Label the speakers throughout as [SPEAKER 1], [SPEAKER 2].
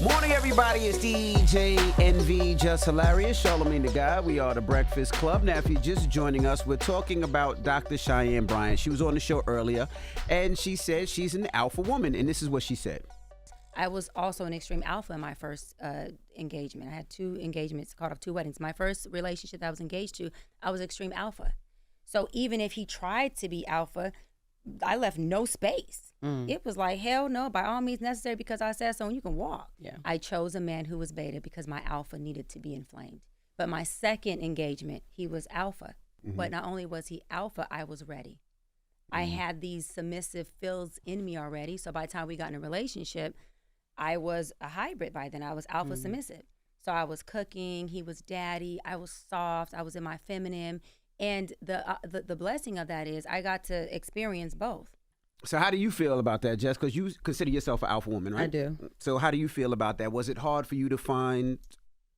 [SPEAKER 1] Morning, everybody. It's DJ NV, Jess Hilarious, Charlamagne the Guy. We are the Breakfast Club. Now, if you're just joining us, we're talking about Dr. Cheyenne Bryant. She was on the show earlier, and she said she's an alpha woman, and this is what she said.
[SPEAKER 2] I was also an extreme alpha in my first engagement. I had 2 engagements, called off 2 weddings. My first relationship that I was engaged to, I was extreme alpha. So even if he tried to be alpha, I left no space. It was like, hell no, by all means necessary, because I said so and you can walk.
[SPEAKER 3] Yeah.
[SPEAKER 2] I chose a man who was beta because my alpha needed to be inflamed. But my second engagement, he was alpha. But not only was he alpha, I was ready. I had these submissive feels in me already. So by the time we got in a relationship, I was a hybrid by then. I was alpha submissive. So I was cooking, he was daddy, I was soft, I was in my feminine. And the blessing of that is I got to experience both.
[SPEAKER 1] So how do you feel about that, Jess? Because you consider yourself an alpha woman, right?
[SPEAKER 3] I do.
[SPEAKER 1] So how do you feel about that? Was it hard for you to find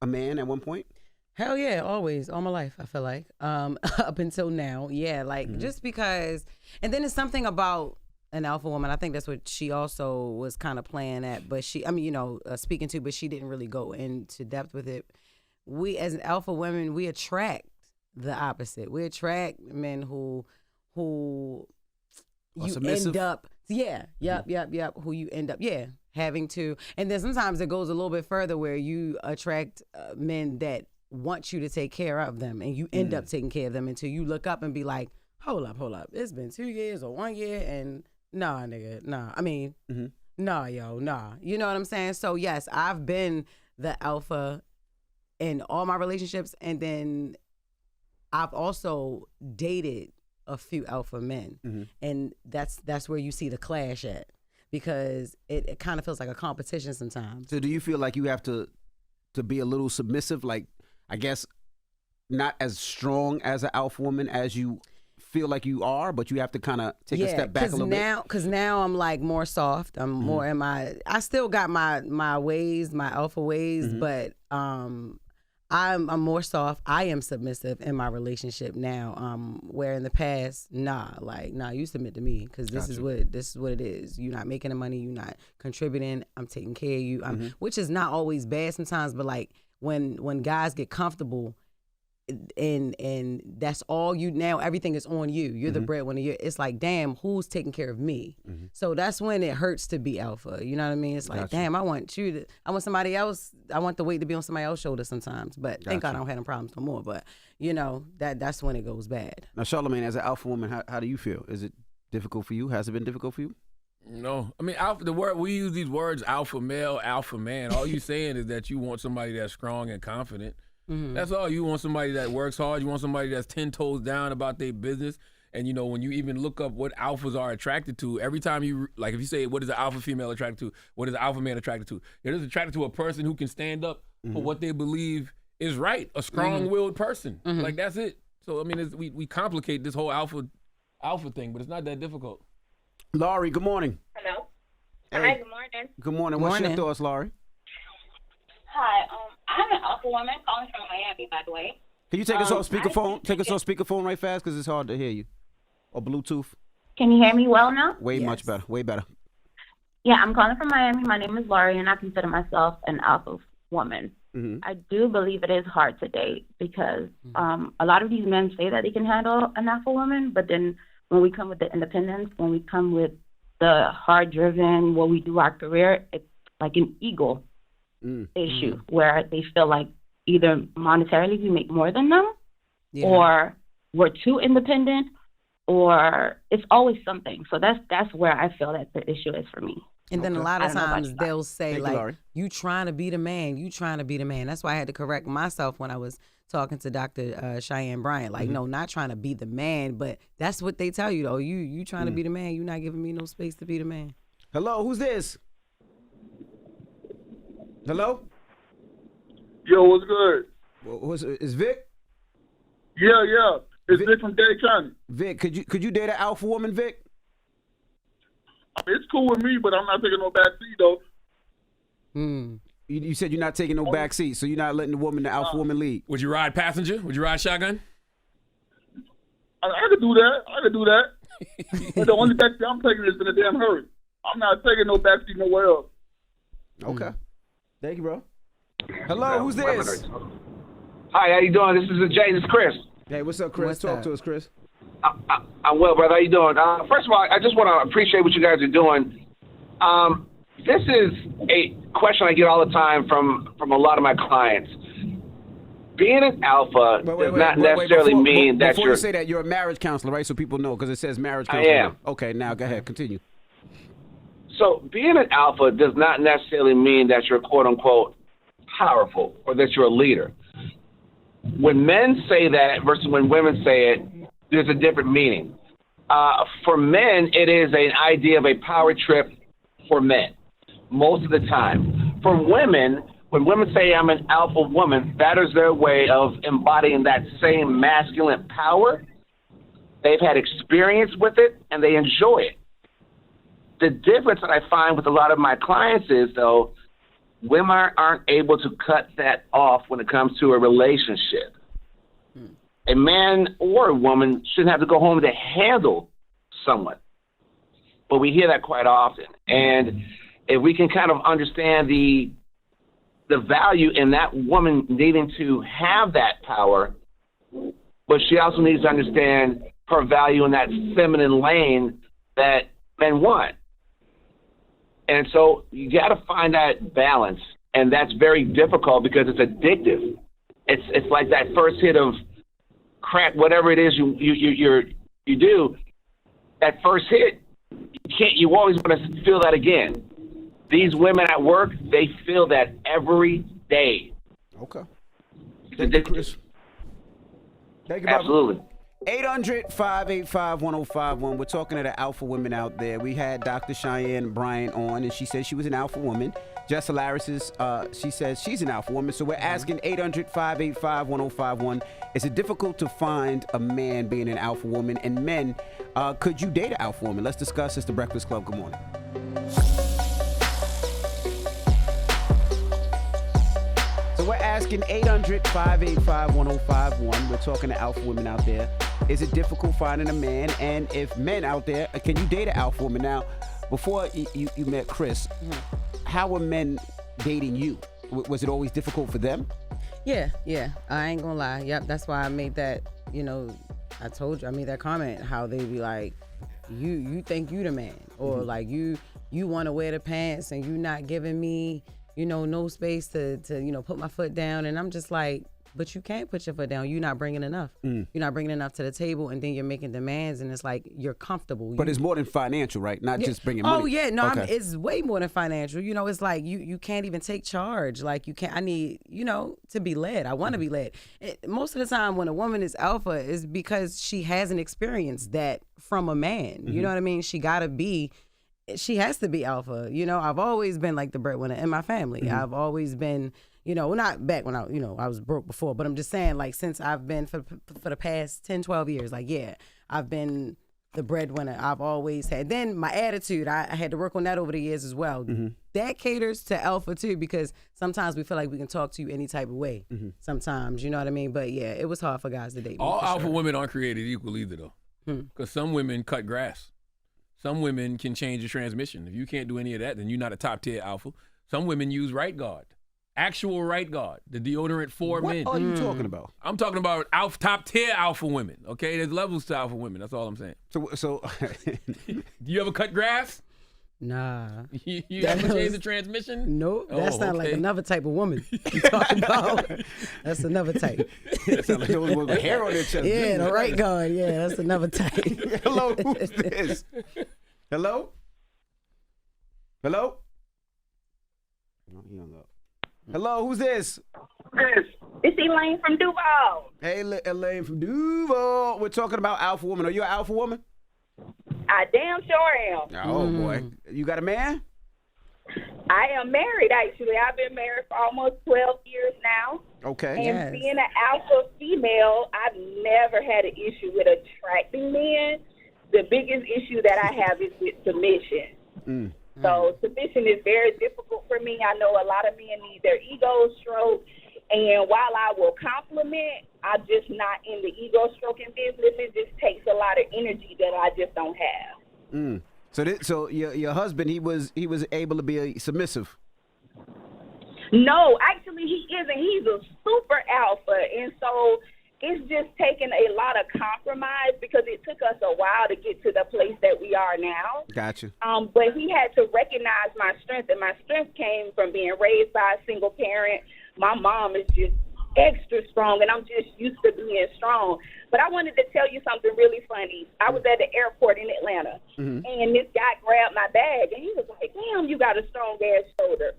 [SPEAKER 1] a man at one point?
[SPEAKER 3] Hell yeah, always, all my life, I feel like. Up until now, yeah, like just because, and then it's something about an alpha woman. I think that's what she also was kind of playing at, but speaking to, but she didn't really go into depth with it. We, as an alpha women, we attract the opposite. We attract men who you
[SPEAKER 1] submissive?
[SPEAKER 3] end up, who you end up, having to. And then sometimes it goes a little bit further where you attract men that want you to take care of them, and you end up taking care of them until you look up and be like, hold up. It's been 2 years or 1 year, and nah, nigga, nah. I mean, nah, yo, nah. You know what I'm saying? So yes, I've been the alpha in all my relationships, and then I've also dated a few alpha men, and that's where you see the clash at, because it kind of feels like a competition sometimes.
[SPEAKER 1] So do you feel like you have to be a little submissive, like, I guess, not as strong as an alpha woman as you feel like you are, but you have to kind of take a step back a little bit?
[SPEAKER 3] Because now I'm like more soft. I'm more in I still got my ways, my alpha ways, but I'm more soft. I am submissive in my relationship now. Where in the past, you submit to me, because this is what it is. You're not making the money. You're not contributing. I'm taking care of you. Which is not always bad sometimes, but like when guys get comfortable, and that's all you, now everything is on you. You're the breadwinner. It's like, damn, who's taking care of me? So that's when it hurts to be alpha. You know what I mean? It's like, damn, I want somebody else. I want the weight to be on somebody else's shoulder sometimes. But thank God I don't have no problems no more. But that's when it goes bad.
[SPEAKER 1] Now, Charlamagne, as an alpha woman, how do you feel? Is it difficult for you? Has it been difficult for you?
[SPEAKER 4] No, I mean, alpha, the word we use these words, alpha male, alpha man. All you saying is that you want somebody that's strong and confident. That's all. You want somebody that works hard. You want somebody that's 10 toes down about their business. And, when you even look up what alphas are attracted to, every time you, like if you say, what is an alpha female attracted to? What is an alpha man attracted to? They're just attracted to a person who can stand up for what they believe is right, a strong-willed person. Like, that's it. So, I mean, we complicate this whole alpha thing, but it's not that difficult.
[SPEAKER 1] Laurie, good morning.
[SPEAKER 5] Hello.
[SPEAKER 1] Hey.
[SPEAKER 5] Hi, good morning.
[SPEAKER 1] Good morning. What's your thoughts, Laurie?
[SPEAKER 5] Hi, I'm an alpha woman calling from Miami, by the way.
[SPEAKER 1] Can you take us off speakerphone? Take us off speakerphone right fast, because it's hard to hear you. Or Bluetooth.
[SPEAKER 5] Can you hear me well now?
[SPEAKER 1] Much better. Way better.
[SPEAKER 5] Yeah, I'm calling from Miami. My name is Laurie, and I consider myself an alpha woman. I do believe it is hard to date, because a lot of these men say that they can handle an alpha woman, but then when we come with the independence, when we come with the hard-driven, when we do our career, it's like an ego issue where they feel like either monetarily we make more than them, or we're too independent, or it's always something. So that's where I feel that the issue is for me.
[SPEAKER 3] And then a lot of times they'll say,
[SPEAKER 1] Thank
[SPEAKER 3] like,
[SPEAKER 1] you, Laurie.
[SPEAKER 3] you trying to be the man. You trying to be the man. That's why I had to correct myself when I was talking to Dr. Cheyenne Bryant. Like, no, not trying to be the man, but that's what they tell you, though. You trying to be the man. You're not giving me no space to be the man.
[SPEAKER 1] Hello, who's this? Hello?
[SPEAKER 6] Yo, what's good?
[SPEAKER 1] Is Vic?
[SPEAKER 6] Yeah. It's Vic from Dade County.
[SPEAKER 1] Vic, could you date an alpha woman, Vic?
[SPEAKER 6] I mean, it's cool with me, but I'm not taking no back seat, though.
[SPEAKER 1] You said you're not taking no back seat, so you're not letting the alpha woman lead.
[SPEAKER 4] Would you ride passenger? Would you ride shotgun?
[SPEAKER 6] I could do that. But the only back seat I'm taking is in a damn hurry. I'm not taking no back seat nowhere else.
[SPEAKER 1] Okay. Thank you, bro. Hello, who's this?
[SPEAKER 7] Hi, how you doing? This is Jay. This is Chris.
[SPEAKER 1] Hey, what's up, Chris? Talk to us, Chris.
[SPEAKER 7] I'm well, brother. How you doing? First of all, I just want to appreciate what you guys are doing. This is a question I get all the time from a lot of my clients. Being an alpha does not necessarily mean that
[SPEAKER 1] before you say that, you're a marriage counselor, right? So people know, because it says marriage counselor.
[SPEAKER 7] I am.
[SPEAKER 1] Okay, now go ahead. Continue.
[SPEAKER 7] So being an alpha does not necessarily mean that you're quote unquote powerful or that you're a leader. When men say that versus when women say it, there's a different meaning. For men, it is an idea of a power trip for men most of the time. For women, when women say I'm an alpha woman, that is their way of embodying that same masculine power. They've had experience with it, and they enjoy it. The difference that I find with a lot of my clients is, though, women aren't able to cut that off when it comes to a relationship. A man or a woman shouldn't have to go home to handle someone. But we hear that quite often. And if we can kind of understand the value in that woman needing to have that power, but she also needs to understand her value in that feminine lane that men want. And so you got to find that balance, and that's very difficult because it's addictive. It's like that first hit of crack, whatever it is you do. That first hit, you always want to feel that again. These women at work, they feel that every day.
[SPEAKER 1] Okay. Thank you, Chris. Thank you,
[SPEAKER 7] absolutely.
[SPEAKER 1] 800-585-1051. We're talking to the alpha women out there. We had Dr. Cheyenne Bryant on, and she said she was an alpha woman. Jess Hilarious, she says she's an alpha woman. So we're asking 800-585-1051. Is it difficult to find a man being an alpha woman? And men, could you date an alpha woman? Let's discuss. It's the Breakfast Club. Good morning. So we're asking 800-585-1051. We're talking to alpha women out there. Is it difficult finding a man? And if men out there, can you date an alpha woman? Now, before you met Chris, how were men dating you? Was it always difficult for them?
[SPEAKER 3] Yeah. I ain't gonna lie. Yep, that's why I made that, I told you, I made that comment, how they be like, you think you the man. Or like you want to wear the pants and you not giving me, no space to put my foot down. And I'm just like, but you can't put your foot down. You're not bringing enough. You're not bringing enough to the table, and then you're making demands, and it's like you're comfortable.
[SPEAKER 1] But it's more than financial, right? Not just bringing money.
[SPEAKER 3] Oh yeah, no,
[SPEAKER 1] okay.
[SPEAKER 3] It's way more than financial. It's like you can't even take charge. Like you can't. I need to be led. I want to be led. Most of the time, when a woman is alpha, is because she hasn't experienced that from a man. You know what I mean? She has to be alpha. I've always been like the breadwinner in my family. I've always been. Not back when I was broke before, but I'm just saying, like, since I've been for the past 10, 12 years, like, yeah, I've been the breadwinner. I've always had. Then my attitude, I had to work on that over the years as well. That caters to alpha too, because sometimes we feel like we can talk to you any type of way. Sometimes, you know what I mean? But yeah, it was hard for guys to date me.
[SPEAKER 4] All alpha women aren't created equal either, though, because some women cut grass. Some women can change the transmission. If you can't do any of that, then you're not a top tier alpha. Some women use right guard. Actual right guard, the deodorant for men.
[SPEAKER 1] What are you talking about?
[SPEAKER 4] I'm talking about top tier alpha women. Okay, there's levels to alpha women. That's all I'm saying.
[SPEAKER 1] So,
[SPEAKER 4] do you ever cut grass?
[SPEAKER 3] Nah.
[SPEAKER 4] You ever change the transmission?
[SPEAKER 3] Nope. That sounds like another type of woman you talking about. That's another type.
[SPEAKER 1] It sounds like those with hair on their chest.
[SPEAKER 3] Yeah, the right guard. Yeah, that's another type.
[SPEAKER 1] Hello, who's this? Hello? No, he hung up. Hello, who's this?
[SPEAKER 8] It's Elaine from Duval.
[SPEAKER 1] Hey, Elaine from Duval. We're talking about alpha woman. Are you an alpha woman?
[SPEAKER 8] I damn sure am.
[SPEAKER 1] Oh, boy. You got a man?
[SPEAKER 8] I am married, actually. I've been married for almost 12 years now.
[SPEAKER 1] Okay.
[SPEAKER 8] And being an alpha female, I've never had an issue with attracting men. The biggest issue that I have is with submission. So submission is very difficult for me. I know a lot of men need their ego stroked, and while I will compliment, I'm just not in the ego stroking business. It just takes a lot of energy that I just don't have.
[SPEAKER 1] So your husband, he was able to be submissive.
[SPEAKER 8] No, actually he isn't. He's a super alpha. And so it's just taken a lot of compromise because it took us a while to get to the place that we are now.
[SPEAKER 1] Gotcha.
[SPEAKER 8] But he had to recognize my strength, and my strength came from being raised by a single parent. My mom is just extra strong, and I'm just used to being strong. But I wanted to tell you something really funny. I was at the airport in Atlanta, and this guy grabbed my bag, and he was like, damn, you got a strong-ass shoulder.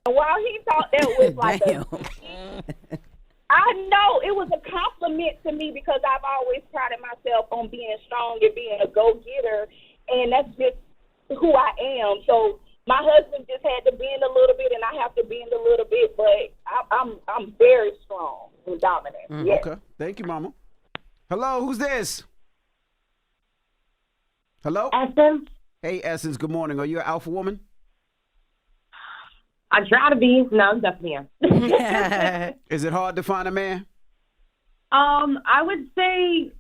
[SPEAKER 8] And while he thought that was like I know it was a compliment to me because I've always prided myself on being strong and being a go-getter, and that's just who I am. So my husband just had to bend a little bit, and I have to bend a little bit, but I'm very strong and dominant. Yes.
[SPEAKER 1] Okay. Thank you, Mama. Hello, who's this? Hello?
[SPEAKER 9] Essence.
[SPEAKER 1] Hey, Essence, good morning. Are you an alpha woman?
[SPEAKER 9] I try to be. No, I'm definitely am.
[SPEAKER 1] Is it hard to find a man?
[SPEAKER 9] I would say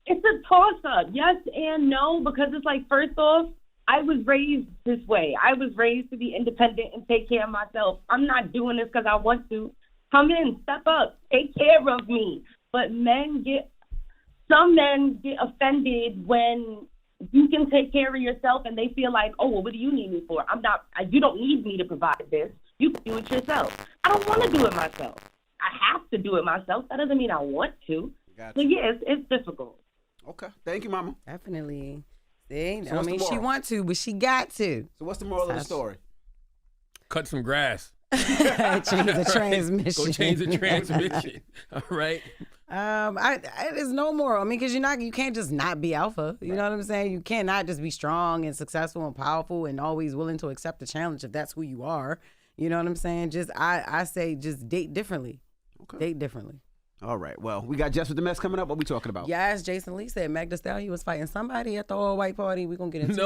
[SPEAKER 9] it's a toss-up, yes and no, because it's like, first off, I was raised this way. I was raised to be independent and take care of myself. I'm not doing this because I want to. Come in, step up, take care of me. But some men get offended when you can take care of yourself and they feel like, oh, well, what do you need me for? You don't need me to provide this. You can do it yourself. I don't want to do it myself. I have to do it myself. That doesn't mean I want to.
[SPEAKER 1] Gotcha.
[SPEAKER 9] So, yeah, it's difficult.
[SPEAKER 1] Okay. Thank you, Mama.
[SPEAKER 3] Definitely. See,
[SPEAKER 1] So
[SPEAKER 3] I mean, she want to, but she got to.
[SPEAKER 1] So what's the moral of the story?
[SPEAKER 4] Cut some grass.
[SPEAKER 3] Change the transmission.
[SPEAKER 4] Go change the transmission. All right.
[SPEAKER 3] There's no moral. I mean, because you can't just not be alpha. You know what I'm saying? You cannot just be strong and successful and powerful and always willing to accept the challenge if that's who you are. You know what I'm saying? I say just date differently.
[SPEAKER 1] Okay.
[SPEAKER 3] Date differently.
[SPEAKER 1] All right. Well, we got Jess with the Mess coming up. What we talking about?
[SPEAKER 3] Yes, Jason Lee said Mack Thee Stallion was fighting somebody at the all-white party. We're going to get into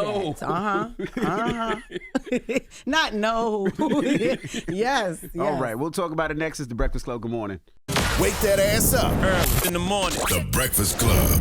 [SPEAKER 3] that. Not no. Yes.
[SPEAKER 1] All right. We'll talk about it next. It's The Breakfast Club. Good morning.
[SPEAKER 10] Wake that ass up early in the morning. The Breakfast Club.